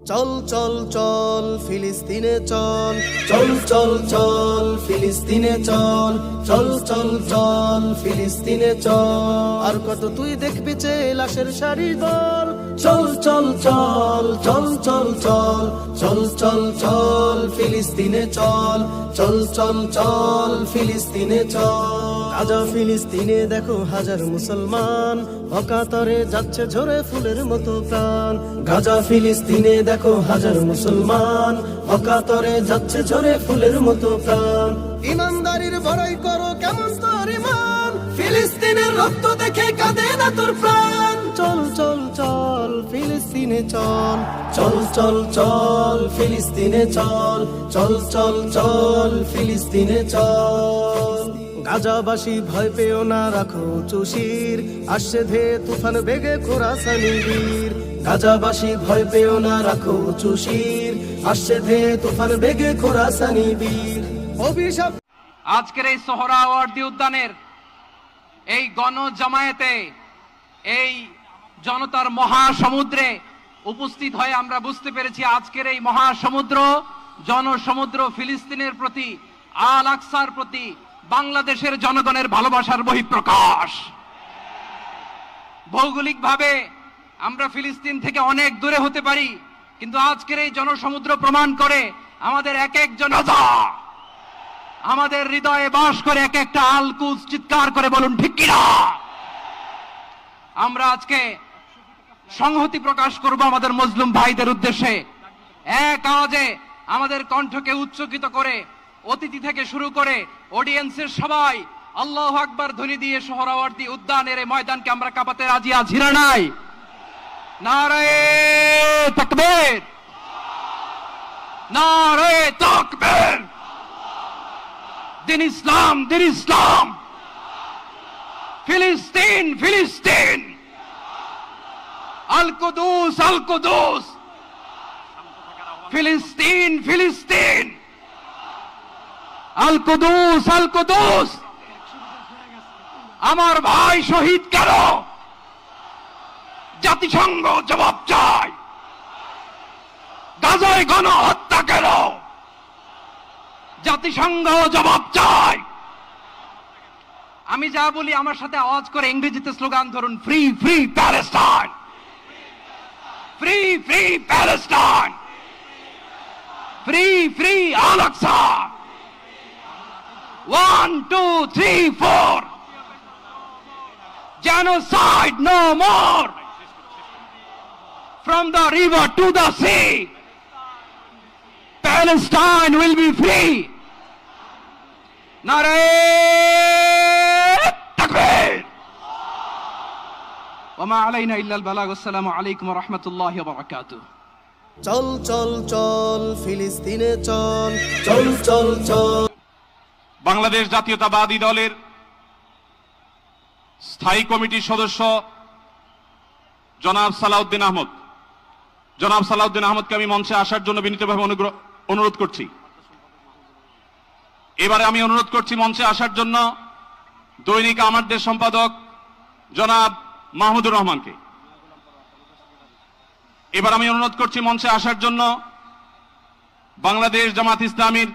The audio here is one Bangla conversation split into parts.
চল চল চল ফিলিস্তিনে চল, চল চল চল ফিলিস্তিনে চল, চল চল চল ফিলিস্তিনে চল। আর কত তুই দেখবি যে লাশের সারি দল, চল চল চল চল চল চল, চল চল চল ফিলিস্তিনে চল, চল চল চল ফিলিস্তিনে চল। গাজা ফিলিস্তিনে দেখো হাজার মুসলমান, অকাতরে যাচ্ছে ঝরে ফুলের মতো প্রাণ। গাজা ফিলিস্তিনে দেখো হাজার মুসলমান, অকাতরে যাচ্ছে ঝরে ফুলের মতো প্রাণ। ইমানদারির বড়াই করো কেমন তোর ইমান, ফিলিস্তিনের রক্ত দেখে কাঁদে না তোর প্রাণ। চল চল চল ফিলিস্তিনে চল, চল চল চল ফিলিস্তিনে চল, চল চল চল ফিলিস্তিনে চল। গাজাবাসী ভয় পেও না, রাখো উঁচু শির, আসছে ধে তুফান বেগে খোরাসানি বীর। গাজাবাসী ভয় পেও না, রাখো উঁচু শির, আসছে ধে তুফান বেগে খোরাসানি বীর। অভিশাপ আজকের এই সোহরাওয়ার্দী উদ্যানের এই গণজামায়াতে, এই জনতার মহাসমুদ্রে উপস্থিত হয়ে আমরা বুঝতে পেরেছি আজকের এই মহাসমুদ্র, জনসমুদ্র ফিলিস্তিনের প্রতি, আল আকসার প্রতি বাংলাদেশের জনগণের ভালোবাসার বহিঃপ্রকাশ। ভৌগোলিকভাবে আমরা ফিলিস্তিন থেকে অনেক দূরে হতে পারি, কিন্তু আজকের এই জনসমুদ্র প্রমাণ করে আমাদের এক একজন আমাদের হৃদয়ে বাস করে, এক একটা আলকুজ চিৎকার করে বলুন ঠিক কিনা। আমরা আজকে সংহতি প্রকাশ করব আমাদের মুসলিম ভাইদের উদ্দেশ্যে। এক আওয়াজে আমাদের কণ্ঠকে উচ্চকিত করে অতিথি থেকে শুরু করে অডিয়েন্সের সবাই আল্লাহু আকবার ধ্বনি দিয়ে সোহরাওয়ার্দী উদ্যানের এই ময়দানকে আমরা কাঁপাতে রাজি আছি না নাই? নারায়ে তাকবীর, নারায়ে তাকবীর। দিন ইসলাম, দিন ইসলাম। ফিলিস্তিন, ফিলিস্তিন। আল কুদুস, আল কুদুস। ফিলিস্তিন, ফিলিস্তিন। আল কুদুস, আল কুদুস। আমার ভাই শহীদ কেন? জাতিসংঘ জবাব চায়। গাজায় গণহত্যা কেন? জাতিসংঘ জবাব চায়। আমি যা বলি আমার সাথে আওয়াজ করে ইংরেজিতে স্লোগান ধরুন, free free Palestine, free free Palestine, free free Al Aqsa. 1 2 3 4, genocide no more. From the river to the sea, Palestine will be free. Narayeh Takbir. وما علينا إلا البلاغ. والسلام عليكم ورحمة الله وبركاته. চল চল চল ফিলিস্তিনে চল, চল চল চল। বাংলাদেশ জাতীয়তাবাদী দলের স্থায়ী কমিটির সদস্য জনাব সালাউদ্দিন আহমদ, জনাব সালাউদ্দিন আহমদকে আমি মঞ্চে আসার জন্য বিনীতভাবে অনুরোধ করছি। এবারে আমি অনুরোধ করছি মঞ্চে আসার জন্য দৈনিক আমাদের সম্পাদক জনাব মাহমুদুর রহমানকে। এবার আমি অনুরোধ করছি মঞ্চে আসার জন্য বাংলাদেশ জামাত ইসলামীর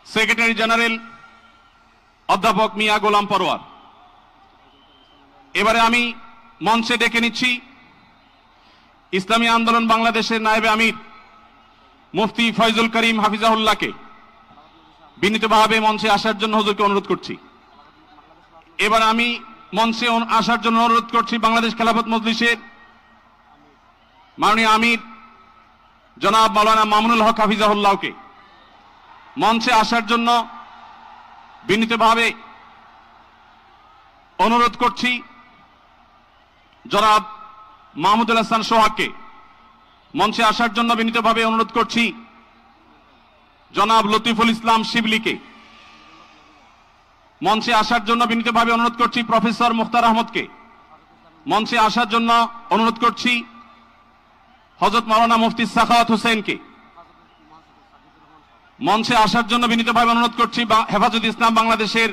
সেক্রেটারি জেনারেল অধ্যাপক মিয়া গোলাম পরোয়ার। এবারে আমি মঞ্চে ডেকে নিচ্ছি ইসলামী আন্দোলন বাংলাদেশের নায়েবে আমির মুফতি ফয়জুল করিম হাফিজাহুল্লাহকে বিনীতভাবে মঞ্চে আসার জন্য হুজুরকে অনুরোধ করছি। এবার আমি মঞ্চে আসার জন্য অনুরোধ করছি বাংলাদেশ খেলাফত মজলিসের মাননীয় আমির জনাব মাওলানা মামুনুল হক হাফিজাহুল্লাহকে মঞ্চে আসার জন্য বিনীতভাবে অনুরোধ করছি। জনাব মাহমুদুল হাসান সোহাগকে মঞ্চে আসার জন্য বিনীতভাবে অনুরোধ করছি। জনাব লতিফুল ইসলাম শিবলিকে মঞ্চে আসার জন্য বিনীতভাবে অনুরোধ করছি। প্রফেসর মুখতার আহমদকে মঞ্চে আসার জন্য অনুরোধ করছি। হযরত মাওলানা মুফতি সাখাওয়াত হোসেনকে মঞ্চে আসার জন্য বিনীতভাবে অনুরোধ করছি। হেফাজত ইসলাম বাংলাদেশের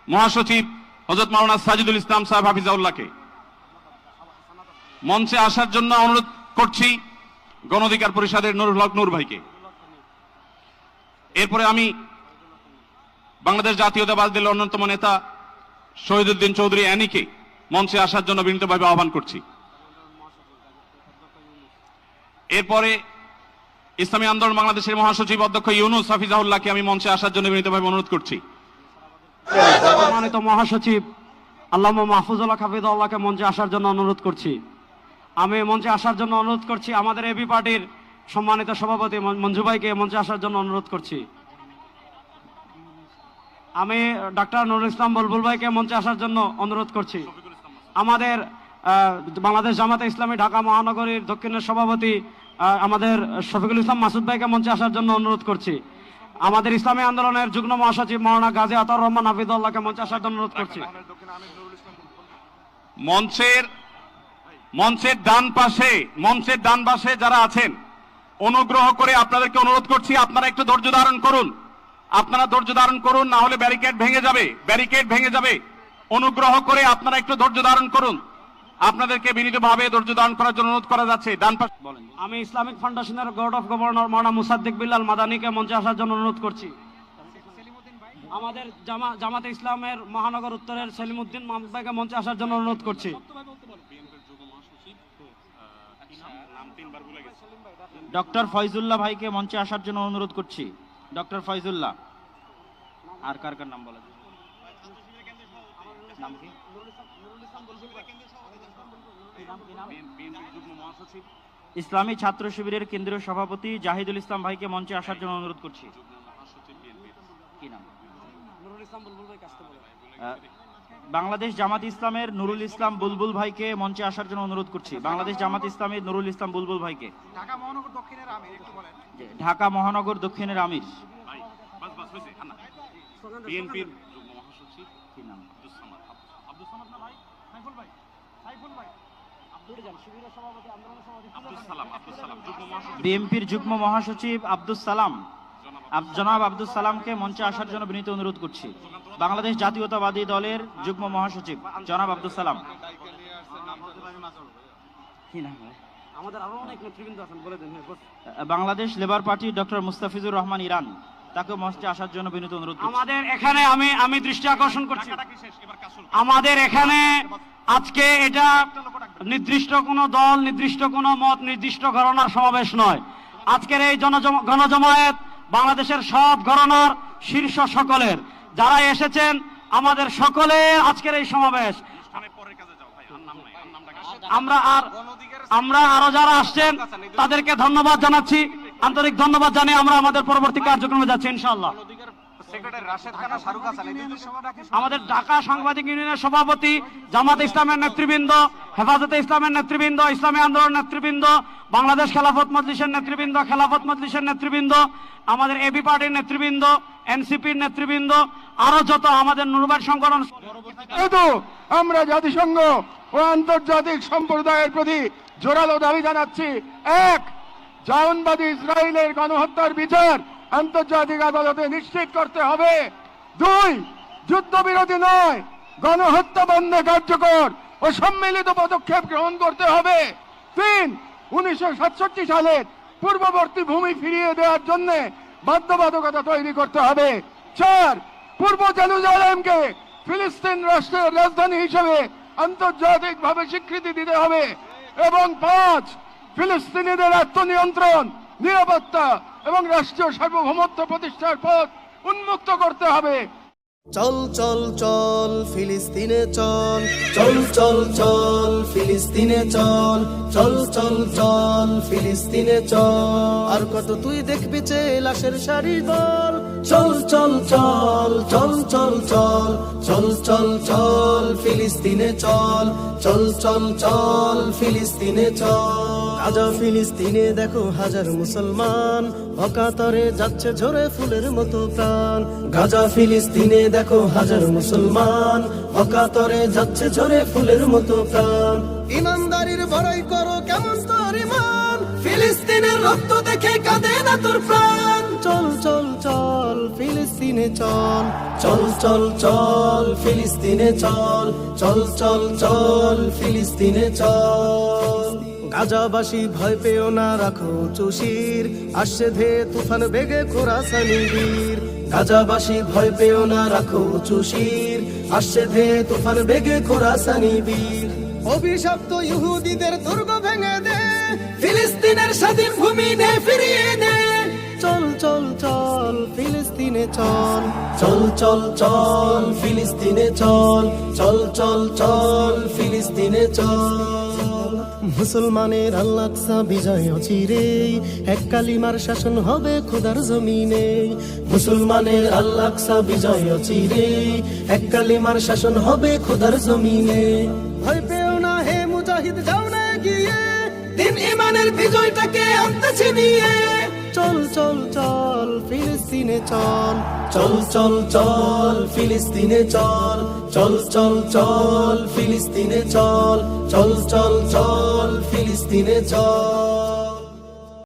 মহাসচিব হযরত মাওলানা সাজিদুল ইসলাম সাহেব হাফিজাউল্লাহকে মঞ্চে আসার জন্য অনুরোধ করছি। গণ অধিকার পরিষদের নুরুল হক নূর ভাইকে। এরপরে আমি বাংলাদেশ জাতীয়তাবাদী দলের অন্যতম নেতা শহীদুদ্দিন চৌধুরী অ্যানিকে মঞ্চে আসার জন্য বিনীতভাবে আহ্বান করছি। এরপরে ইসলামী আন্দোলন বাংলাদেশের মহাসচিব অধ্যক্ষ ইউনুস হাফিজাহুল্লাহকে আমি মঞ্চে আসার জন্য বিনীতভাবে অনুরোধ করছি। সম্মানিত মহাসচিব আল্লামা মাহফুজুল্লাহ হাফিজাহুল্লাহকে মঞ্চে আসার জন্য অনুরোধ করছি। আমি মঞ্চে আসার জন্য অনুরোধ করছি আমাদের এবি পার্টির সম্মানিত সভাপতি মঞ্জু ভাইকে মঞ্চে আসার জন্য অনুরোধ করছি। আমি ডাক্তার নুরুল ইসলাম বুলবুল ভাইকে মঞ্চে আসার জন্য অনুরোধ করছি। আমাদের বাংলাদেশ জামাতে ইসলামী ঢাকা মহানগরীর দক্ষিণের সভাপতি আমাদের শফিকুল ইসলাম মাসুদ ভাইকে মঞ্চে আসার জন্য অনুরোধ করছি। আমাদের ইসলামী আন্দোলনের যুগ্ম মহাসচিব মাওলানা গাজী আতাউর রহমান হাফিজাহুল্লাহকে মঞ্চে আসার জন্য অনুরোধ করছি। মঞ্চের ডান পাশে যারা আছেন, অনুগ্রহ করে আপনাদেরকে অনুরোধ করছি, আপনারা একটু ধৈর্য ধারণ করুন, না হলে ব্যারিকেড ভেঙে যাবে। অনুগ্রহ করে আপনারা একটু ধৈর্য ধারণ করুন, আপনাদেরকে বিনীতভাবে ধৈর্য ধারণ করার জন্য অনুরোধ করা যাচ্ছে। ডান পাশে আমি ইসলামিক ফাউন্ডেশনের বোর্ড অফ গভর্নর মাওলানা মুসাদ্দিক বিল্লাল মাদানিকে মঞ্চে আসার জন্য অনুরোধ করছি। আমাদের জামাতে ইসলামের মহানগর উত্তরের সেলিমউদ্দিন মাহমুদ ভাইকে মঞ্চে আসার জন্য অনুরোধ করছি। ডক্টর ফয়জুল্লাহ ভাইকে মঞ্চে আসার জন্য অনুরোধ করছি। ডক্টর ফয়জুল্লাহ। আর কার কার নাম বলা যায়? নাম কি? ইসলামী ছাত্র শিবিরের কেন্দ্রীয় সভাপতি জাহিদুল ইসলাম ভাইকে মঞ্চে আসার জন্য অনুরোধ করছি। কি নাম? বাংলাদেশ জামাত ইসলামের নুরুল ইসলাম বুলবুল ভাইকে মঞ্চে আসার জন্য অনুরোধ করছি। বাংলাদেশ জামাত ইসলামের নুরুল ইসলাম বুলবুল ভাইকে। ঢাকা মহানগর দক্ষিণের আমির। বিএনপির কি নাম? বিএনপির যুগ্ম মহাসচিব আব্দুস সালাম, জনাব আব্দুস সালামকে মঞ্চে আসার জন্য বিনীত অনুরোধ করছি। বাংলাদেশ জাতীয়তাবাদী দলের যুগ্ম মহাসচিব জনাব আব্দুস সালাম। কি নাম? আমাদের আরো অনেক নেতৃবৃন্দ আছেন, বলে দেন। Bangladesh Labour Party Doctor Mustafizur Rahman Iran, তাকে মঞ্চে আসার জন্য বিনীত অনুরোধ করছি। আমাদের এখানে আমি দৃষ্টি আকর্ষণ করছি, আমাদের এখানে আজকে এটা নির্দিষ্ট কোনো দল, নির্দিষ্ট কোনো মত, নির্দিষ্ট ঘরানার সমাবেশ নয়। আজকের এই গণজমায়েত বাংলাদেশের সব ঘরানার শীর্ষ সকলের, যারা এসেছেন আমাদের সকলের আজকের এই সমাবেশ। আমরা আরো যারা আসছেন তাদেরকে ধন্যবাদ জানাচ্ছি, আন্তরিক ধন্যবাদ জানিয়ে আমরা আমাদের পরবর্তী কার্যক্রমে যাচ্ছি ইনশাআল্লাহ। আমাদের ঢাকা সাংবাদিক ইউনিয়নের সভাপতি, জামাত ইসলামের নেতৃবৃন্দ, হেফাজতে ইসলামের নেতৃবৃন্দ, ইসলামী আন্দোলন নেতৃবৃন্দ, বাংলাদেশ খেলাফত মজলিসের নেতৃবৃন্দ, খেলাফত মজলিসের নেতৃবৃন্দ, আমাদের এবি পার্টির নেতৃবৃন্দ, এনসিপির নেতৃবৃন্দ, আরো যত আমাদের নুরবাদ সংগঠন। আমরা জাতিসংঘ ও আন্তর্জাতিক সম্প্রদায়ের প্রতি জোরালো দাবি জানাচ্ছি। এক, জায়নবাদী ইসরায়েলের গণহত্যার বিচার আন্তর্জাতিক আদালতে নিশ্চিত করতে হবে। দুই, যুদ্ধবিরতি নয়, গণহত্যা বন্ধে কার্যকর ও সম্মিলিত পদক্ষেপ গ্রহণ করতে হবে। তিন, 1967 সালের পূর্ববর্তী ভূমি ফিরিয়ে দেওয়ার জন্য বাধ্যবাধকতা তৈরি করতে হবে। চার, পূর্ব জেরুজালেমকে ফিলিস্তিন রাষ্ট্রের রাজধানী হিসেবে আন্তর্জাতিকভাবে স্বীকৃতি দিতে হবে। এবং পাঁচ, ফিলিস্তিনিদের আত্মনিয়ন্ত্রণ, নিরাপত্তা এবং রাষ্ট্রীয় সার্বভৌমত্ব প্রতিষ্ঠার পথ উন্মুক্ত করতে হবে। চল চল চল ফিলিস্তিনে চল, চল চল চল ফিলিস্তিনে চল, চল চল চল ফিলিস্তিনে চল। আর কত তুই দেখবি যে লাশের সারির দল। চল চল চল, চল চল চল, চল চল চল ফিলিস্তিনে চল, চল চল চল ফিলিস্তিনে চল। গাজা ফিলিস্তিনে দেখো হাজার মুসলমান, অকাতরে যাচ্ছে ঝরে ফুলের মতো প্রাণ। গাজা ফিলিস্তিনে দেখো হাজার মুসলমান, অকাতরে যাচ্ছে ঝরে ফুলের মতো প্রাণ। ইমানদারির বড়াই করো কেমন তোর ইমান, ফিলিস্তিনের রক্ত দেখে কাঁদে না তোর প্রাণ। চল চল চল ফিলিস্তিনে চল, চল চল চল ফিলিস্তিনে চল, চল চল চল ফিলিস্তিনে চল। গাজাবাসী ভয় পেও না, রাখো চুশির, আসছে ধে তুফান বেগে খোরাসানি বীর। গাজাবাসী ভয় পেও না, রাখো চুশির, আসছে ধে তুফান বেগে খোরাসানি বীর। অভিশপ্ত ইহুদিদের দুর্গ ভেঙে দে, ফিলিস্তিনের স্বাধীন ভূমি নে ফিরিয়ে দে। চল চল চল ফিলিস্তিনে চল, চল চল চল ফিলিস্তিনে চল, চল চল চল ফিলিস্তিনে চল। মুসলমানের আল-আকসা বিজয় অচিরে, এক কালিমার শাসন হবে খোদার জমিনে। মুসলমানের আল-আকসা বিজয় অচিরে, এক কালিমার শাসন হবে খোদার জমিনে। ভয় পেও না হে মুজাহিদ, যাও না এগিয়ে, দিন ইমানের বিজয়টাকে আনতেছি নিয়ে। চল চল চল ফিলিস্তিনে চল, চল চল চল ফিলিস্তিনে চল, চল চল চল ফিলিস্তিনে চল, চল চল চল ফিলিস্তিনে চল।